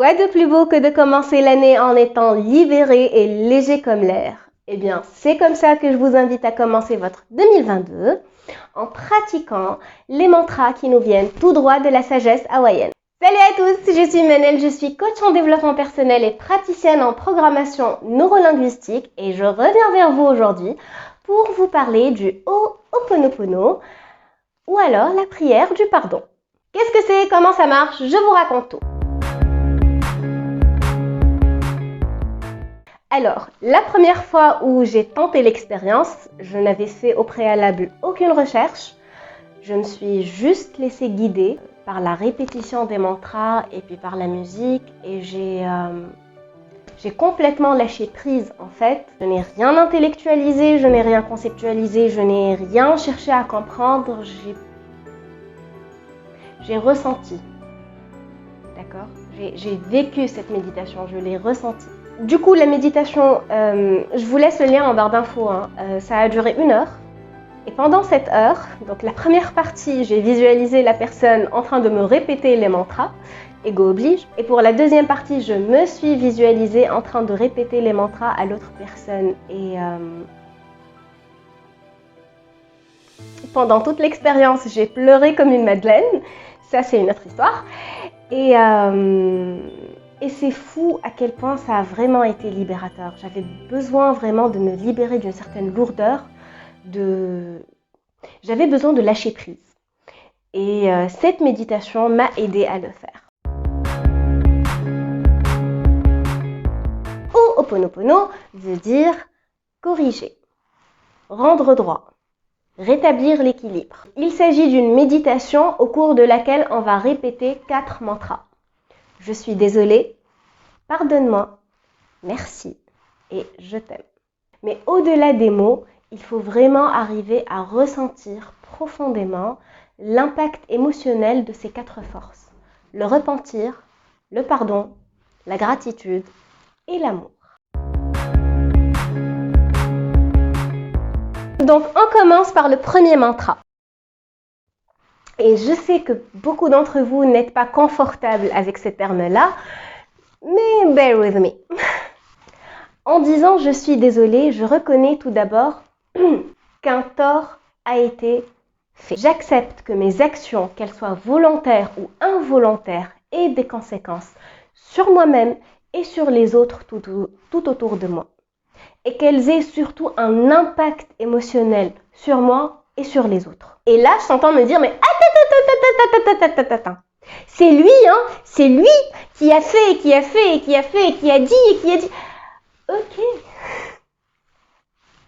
Quoi de plus beau que de commencer l'année en étant libéré et léger comme l'air? Eh bien, c'est comme ça que je vous invite à commencer votre 2022 en pratiquant les mantras qui nous viennent tout droit de la sagesse hawaïenne. Salut à tous, je suis Manel, je suis coach en développement personnel et praticienne en programmation neurolinguistique et je reviens vers vous aujourd'hui pour vous parler du Ho'oponopono ou alors la prière du pardon. Qu'est-ce que c'est? Comment ça marche? Je vous raconte tout. Alors, la première fois où j'ai tenté l'expérience, je n'avais fait au préalable aucune recherche. Je me suis juste laissée guider par la répétition des mantras et puis par la musique et j'ai complètement lâché prise en fait. Je n'ai rien intellectualisé, je n'ai rien conceptualisé, je n'ai rien cherché à comprendre, j'ai ressenti. D'accord ? J'ai vécu cette méditation, je l'ai ressentie. Du coup, la méditation, je vous laisse le lien en barre d'infos, ça a duré 1 heure. Et pendant cette heure, donc la première partie, j'ai visualisé la personne en train de me répéter les mantras, ego oblige. Et pour la deuxième partie, je me suis visualisée en train de répéter les mantras à l'autre personne. Et pendant toute l'expérience, j'ai pleuré comme une madeleine. Ça, c'est une autre histoire. Et c'est fou à quel point ça a vraiment été libérateur. J'avais besoin vraiment de me libérer d'une certaine lourdeur. J'avais besoin de lâcher prise. Et cette méditation m'a aidée à le faire. Ho'oponopono veut dire corriger, rendre droit, rétablir l'équilibre. Il s'agit d'une méditation au cours de laquelle on va répéter 4 mantras. Je suis désolée, pardonne-moi, merci et je t'aime. Mais au-delà des mots, il faut vraiment arriver à ressentir profondément l'impact émotionnel de ces 4 forces. Le repentir, le pardon, la gratitude et l'amour. Donc on commence par le premier mantra. Et je sais que beaucoup d'entre vous n'êtes pas confortables avec ces termes-là, mais bear with me. En disant « je suis désolée », je reconnais tout d'abord qu'un tort a été fait. J'accepte que mes actions, qu'elles soient volontaires ou involontaires, aient des conséquences sur moi-même et sur les autres tout autour de moi. Et qu'elles aient surtout un impact émotionnel sur moi et sur les autres. Et là, je t'entends me dire « mais attends, c'est lui, c'est lui qui a fait, et qui a fait, et qui a fait, et qui a dit, et qui a dit... »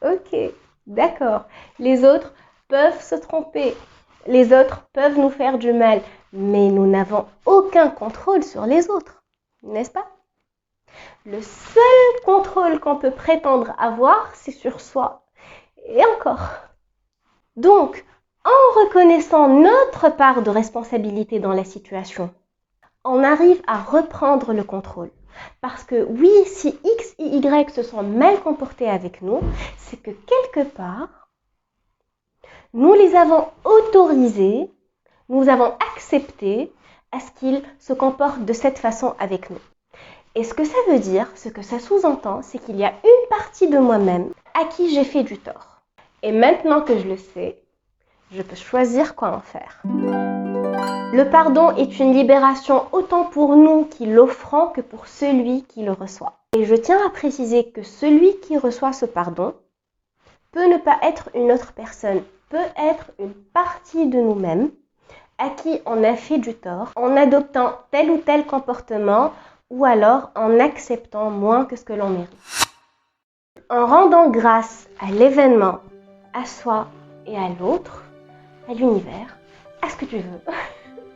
Ok, d'accord. Les autres peuvent se tromper. Les autres peuvent nous faire du mal. Mais nous n'avons aucun contrôle sur les autres. N'est-ce pas? Le seul contrôle qu'on peut prétendre avoir, c'est sur soi. Et encore. Donc, en reconnaissant notre part de responsabilité dans la situation, on arrive à reprendre le contrôle. Parce que oui, si X et Y se sont mal comportés avec nous, c'est que quelque part, nous les avons autorisés, nous avons accepté à ce qu'ils se comportent de cette façon avec nous. Et ce que ça veut dire, ce que ça sous-entend, c'est qu'il y a une partie de moi-même à qui j'ai fait du tort. Et maintenant que je le sais, je peux choisir quoi en faire. Le pardon est une libération autant pour nous qui l'offrons que pour celui qui le reçoit. Et je tiens à préciser que celui qui reçoit ce pardon peut ne pas être une autre personne, peut être une partie de nous-mêmes à qui on a fait du tort en adoptant tel ou tel comportement ou alors en acceptant moins que ce que l'on mérite. En rendant grâce à l'événement, à soi et à l'autre, à l'univers, à ce que tu veux.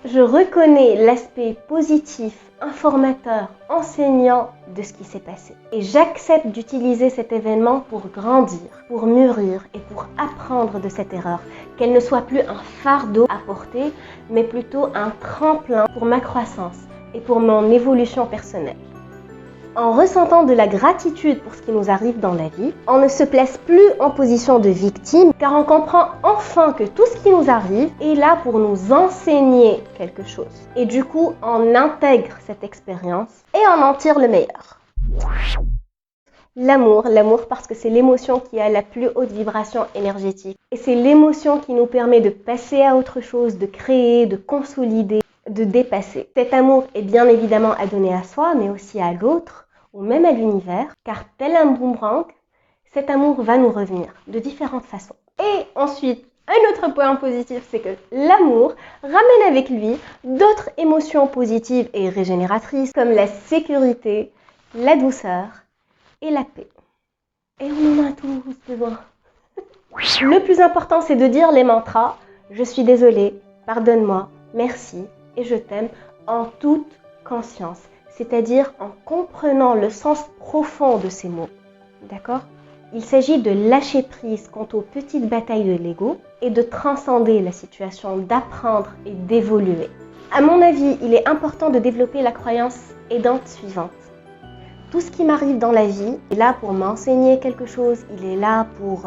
Je reconnais l'aspect positif, informateur, enseignant de ce qui s'est passé. Et j'accepte d'utiliser cet événement pour grandir, pour mûrir et pour apprendre de cette erreur. Qu'elle ne soit plus un fardeau à porter, mais plutôt un tremplin pour ma croissance et pour mon évolution personnelle. En ressentant de la gratitude pour ce qui nous arrive dans la vie, on ne se place plus en position de victime car on comprend enfin que tout ce qui nous arrive est là pour nous enseigner quelque chose. Et du coup, on intègre cette expérience et on en tire le meilleur. L'amour parce que c'est l'émotion qui a la plus haute vibration énergétique. Et c'est l'émotion qui nous permet de passer à autre chose, de créer, de consolider, de dépasser. Cet amour est bien évidemment à donner à soi, mais aussi à l'autre, ou même à l'univers, car tel un boomerang, cet amour va nous revenir de différentes façons. Et ensuite, un autre point positif, c'est que l'amour ramène avec lui d'autres émotions positives et régénératrices, comme la sécurité, la douceur, et la paix. Et on en a tous besoin. Le plus important, c'est de dire les mantras « Je suis désolée, pardonne-moi, merci et je t'aime » en toute conscience, c'est-à-dire en comprenant le sens profond de ces mots. D'accord ? Il s'agit de lâcher prise quant aux petites batailles de l'ego et de transcender la situation, d'apprendre et d'évoluer. À mon avis, il est important de développer la croyance aidante suivante. Tout ce qui m'arrive dans la vie est là pour m'enseigner quelque chose, il est là pour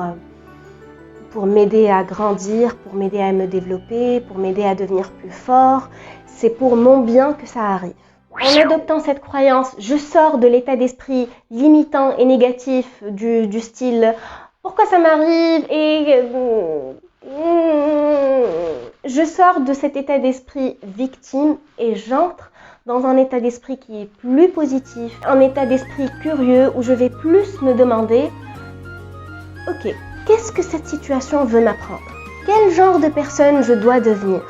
m'aider à grandir, pour m'aider à me développer, pour m'aider à devenir plus fort. C'est pour mon bien que ça arrive. En adoptant cette croyance, je sors de l'état d'esprit limitant et négatif du style « pourquoi ça m'arrive ?» et je sors de cet état d'esprit victime et j'entre dans un état d'esprit qui est plus positif, un état d'esprit curieux où je vais plus me demander « Ok, qu'est-ce que cette situation veut m'apprendre? Quel genre de personne je dois devenir ?»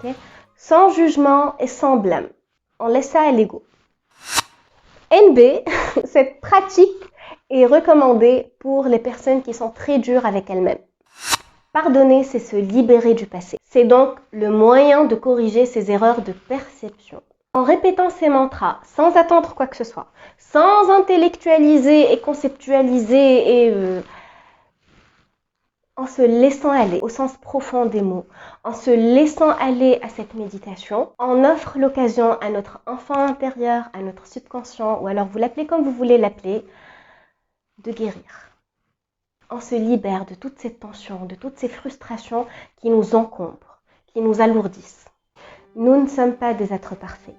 Okay? Sans jugement et sans blâme. On laisse ça à l'ego. NB, cette pratique est recommandée pour les personnes qui sont très dures avec elles-mêmes. Pardonner, c'est se libérer du passé. C'est donc le moyen de corriger ses erreurs de perception. En répétant ces mantras, sans attendre quoi que ce soit, sans intellectualiser et conceptualiser et en se laissant aller au sens profond des mots, en se laissant aller à cette méditation, on offre l'occasion à notre enfant intérieur, à notre subconscient, ou alors vous l'appelez comme vous voulez l'appeler, de guérir. On se libère de toute cette tension, de toutes ces frustrations qui nous encombrent, qui nous alourdissent. Nous ne sommes pas des êtres parfaits.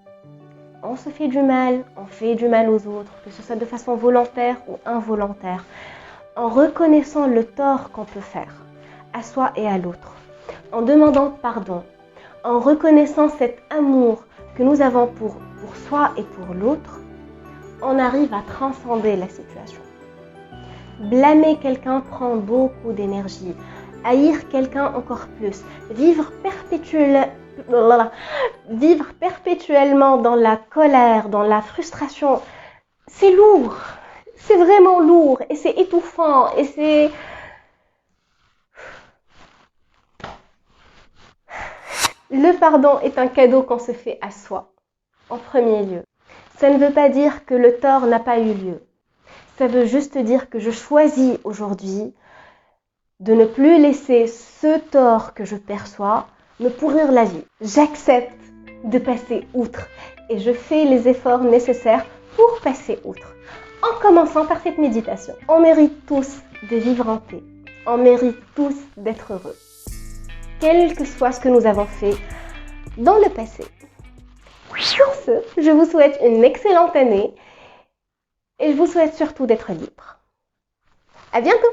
On se fait du mal, on fait du mal aux autres, que ce soit de façon volontaire ou involontaire, en reconnaissant le tort qu'on peut faire à soi et à l'autre, en demandant pardon, en reconnaissant cet amour que nous avons pour soi et pour l'autre, on arrive à transcender la situation. Blâmer quelqu'un prend beaucoup d'énergie, haïr quelqu'un encore plus, vivre perpétuellement dans la colère, dans la frustration, c'est lourd. C'est vraiment lourd et c'est étouffant et c'est... Le pardon est un cadeau qu'on se fait à soi, en premier lieu. Ça ne veut pas dire que le tort n'a pas eu lieu. Ça veut juste dire que je choisis aujourd'hui de ne plus laisser ce tort que je perçois me pourrir la vie. J'accepte de passer outre et je fais les efforts nécessaires pour passer outre. En commençant par cette méditation. On mérite tous de vivre en paix. On mérite tous d'être heureux. Quel que soit ce que nous avons fait dans le passé. Sur ce, je vous souhaite une excellente année et je vous souhaite surtout d'être libre. À bientôt!